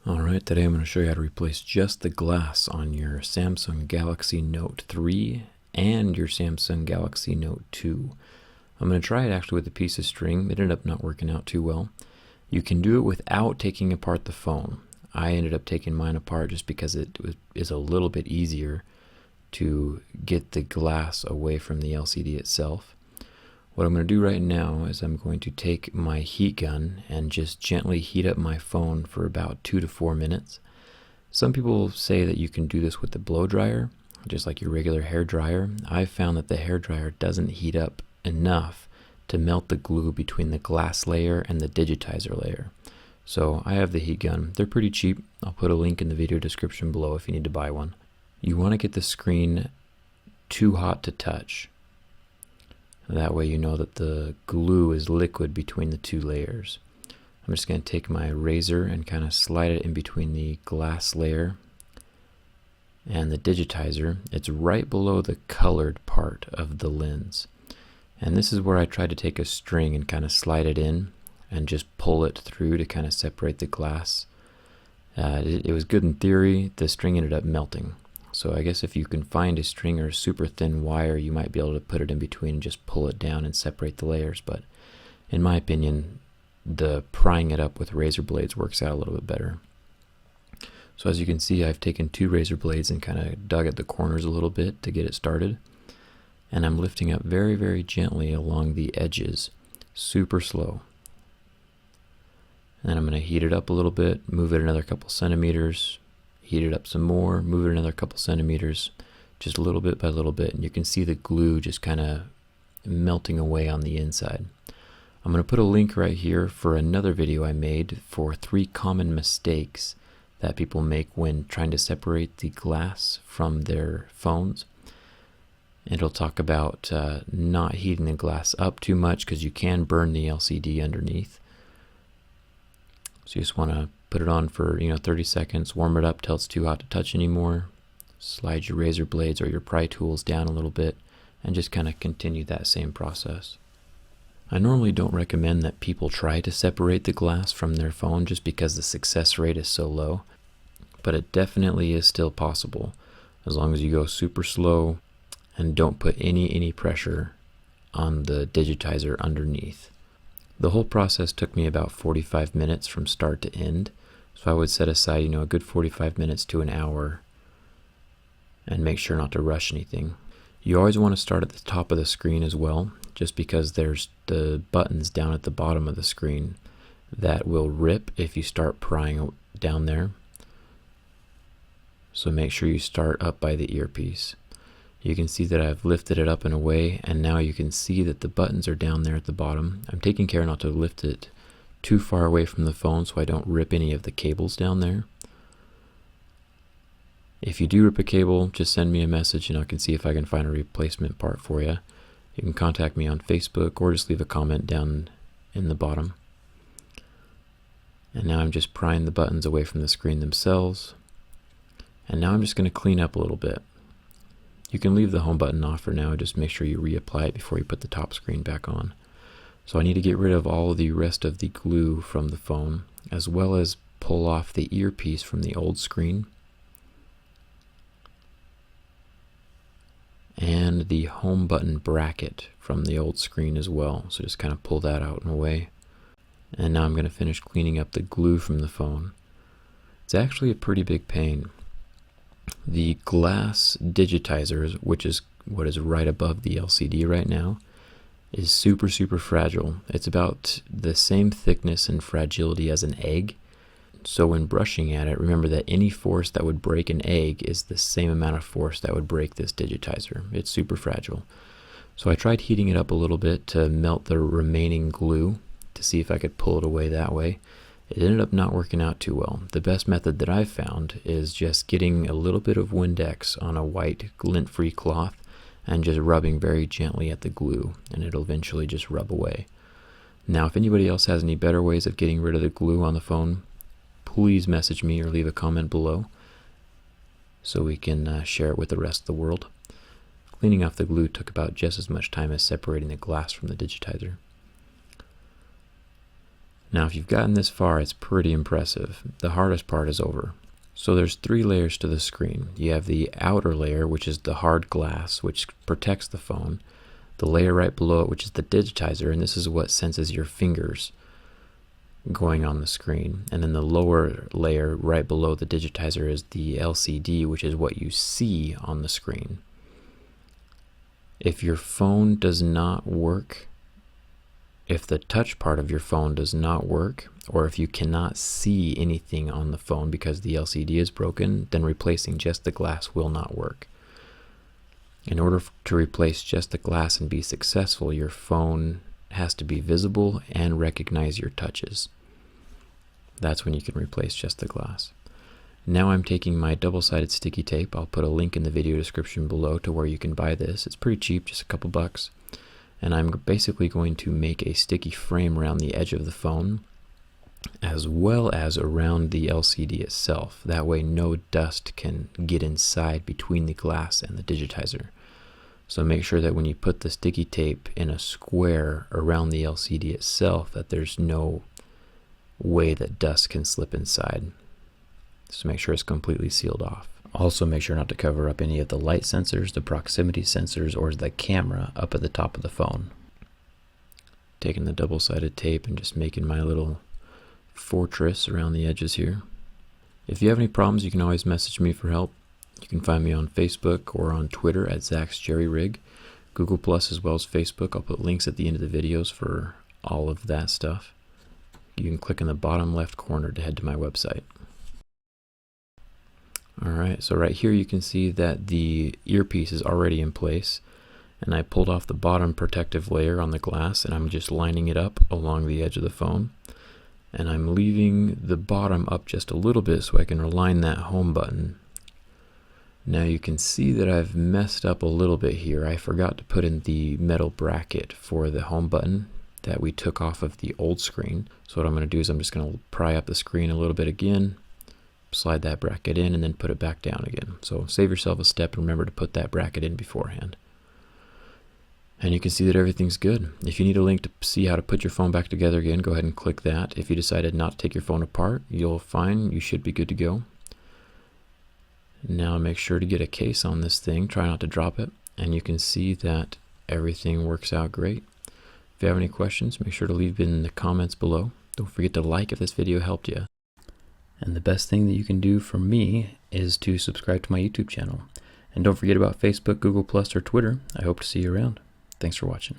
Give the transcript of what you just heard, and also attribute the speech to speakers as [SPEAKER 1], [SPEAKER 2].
[SPEAKER 1] Alright, today I'm going to show you how to replace just the glass on your Samsung Galaxy Note 3 and your Samsung Galaxy Note 2. I'm going to try it actually with a piece of string. It ended up not working out too well. You can do it without taking apart the phone. I ended up taking mine apart just because is a little bit easier to get the glass away from the LCD itself. What I'm going to do right now is I'm going to take my heat gun and just gently heat up my phone for about 2 to 4 minutes. Some people say that you can do this with the blow dryer, just like your regular hair dryer. I've found that the hair dryer doesn't heat up enough to melt the glue between the glass layer and the digitizer layer. So I have the heat gun. They're pretty cheap. I'll put a link in the video description below if you need to buy one. You want to get the screen too hot to touch. That way you know that the glue is liquid between the two layers. I'm just going to take my razor and kind of slide it in between the glass layer and the digitizer. It's right below the colored part of the lens. And this is where I tried to take a string and kind of slide it in and just pull it through to kind of separate the glass. It was good in theory. The string ended up melting. So I guess if you can find a string or a super thin wire, you might be able to put it in between and just pull it down and separate the layers. But in my opinion, the prying it up with razor blades works out a little bit better. So as you can see, I've taken 2 razor blades and kind of dug at the corners a little bit to get it started. And I'm lifting up very, very gently along the edges, super slow. And I'm going to heat it up a little bit, move it another couple centimeters, heat it up some more, move it another couple centimeters, just a little bit by little bit, and you can see the glue just kind of melting away on the inside. I'm going to put a link right here for another video I made for 3 common mistakes that people make when trying to separate the glass from their phones. It'll talk about not heating the glass up too much because you can burn the LCD underneath. So you just want to put it on for 30 seconds, warm it up till it's too hot to touch anymore, slide your razor blades or your pry tools down a little bit, and just kind of continue that same process. I normally don't recommend that people try to separate the glass from their phone just because the success rate is so low, but it definitely is still possible as long as you go super slow and don't put any pressure on the digitizer underneath. The whole process took me about 45 minutes from start to end. So I would set aside, a good 45 minutes to an hour and make sure not to rush anything. You always want to start at the top of the screen as well, just because there's the buttons down at the bottom of the screen that will rip if you start prying down there. So make sure you start up by the earpiece. You can see that I've lifted it up and away, and now you can see that the buttons are down there at the bottom. I'm taking care not to lift it too far away from the phone so I don't rip any of the cables down there. If you do rip a cable, just send me a message and I can see if I can find a replacement part for you. You can contact me on Facebook or just leave a comment down in the bottom. And now I'm just prying the buttons away from the screen themselves. And now I'm just going to clean up a little bit. You can leave the home button off for now, just make sure you reapply it before you put the top screen back on. So I need to get rid of all of the rest of the glue from the phone, as well as pull off the earpiece from the old screen, and the home button bracket from the old screen as well. So just kind of pull that out and away. And now I'm going to finish cleaning up the glue from the phone. It's actually a pretty big pain. The glass digitizer, which is what is right above the LCD right now, is super fragile. It's about the same thickness and fragility as an egg. So when brushing at it, remember that any force that would break an egg is the same amount of force that would break this digitizer. It's super fragile. So I tried heating it up a little bit to melt the remaining glue to see if I could pull it away that way. It ended up not working out too well. The best method that I've found is just getting a little bit of Windex on a white lint-free cloth and just rubbing very gently at the glue, and it'll eventually just rub away. Now, if anybody else has any better ways of getting rid of the glue on the phone, please message me or leave a comment below so we can share it with the rest of the world. Cleaning off the glue took about just as much time as separating the glass from the digitizer. Now if you've gotten this far, it's pretty impressive. The hardest part is over. So there's 3 layers to the screen. You have the outer layer, which is the hard glass, which protects the phone. The layer right below it, which is the digitizer, and this is what senses your fingers going on the screen. And then the lower layer right below the digitizer is the LCD, which is what you see on the screen. If your phone does not work, if the touch part of your phone does not work, or if you cannot see anything on the phone because the LCD is broken, then replacing just the glass will not work. In order to replace just the glass and be successful, your phone has to be visible and recognize your touches. That's when you can replace just the glass. Now I'm taking my double-sided sticky tape. I'll put a link in the video description below to where you can buy this. It's pretty cheap, just a couple bucks. And I'm basically going to make a sticky frame around the edge of the phone, as well as around the LCD itself. That way no dust can get inside between the glass and the digitizer. So make sure that when you put the sticky tape in a square around the LCD itself, that there's no way that dust can slip inside. So make sure it's completely sealed off. Also make sure not to cover up any of the light sensors, the proximity sensors, or the camera up at the top of the phone. Taking the double-sided tape and just making my little fortress around the edges here. If you have any problems, you can always message me for help. You can find me on Facebook or on Twitter at Zach's Jerry Rig, Google Plus as well as Facebook. I'll put links at the end of the videos for all of that stuff. You can click in the bottom left corner to head to my website. Alright, so right here you can see that the earpiece is already in place, and I pulled off the bottom protective layer on the glass, and I'm just lining it up along the edge of the phone, and I'm leaving the bottom up just a little bit so I can align that home button. Now you can see that I've messed up a little bit here. I forgot to put in the metal bracket for the home button that we took off of the old screen. So what I'm going to do is I'm just going to pry up the screen a little bit again, slide that bracket in, and then put it back down again. So save yourself a step and remember to put that bracket in beforehand. And you can see that everything's good. If you need a link to see how to put your phone back together again, go ahead and click that. If you decided not to take your phone apart, you'll find you should be good to go. Now make sure to get a case on this thing. Try not to drop it. And you can see that everything works out great. If you have any questions, make sure to leave it in the comments below. Don't forget to like if this video helped you. And the best thing that you can do for me is to subscribe to my YouTube channel. And don't forget about Facebook, Google Plus, or Twitter. I hope to see you around. Thanks for watching.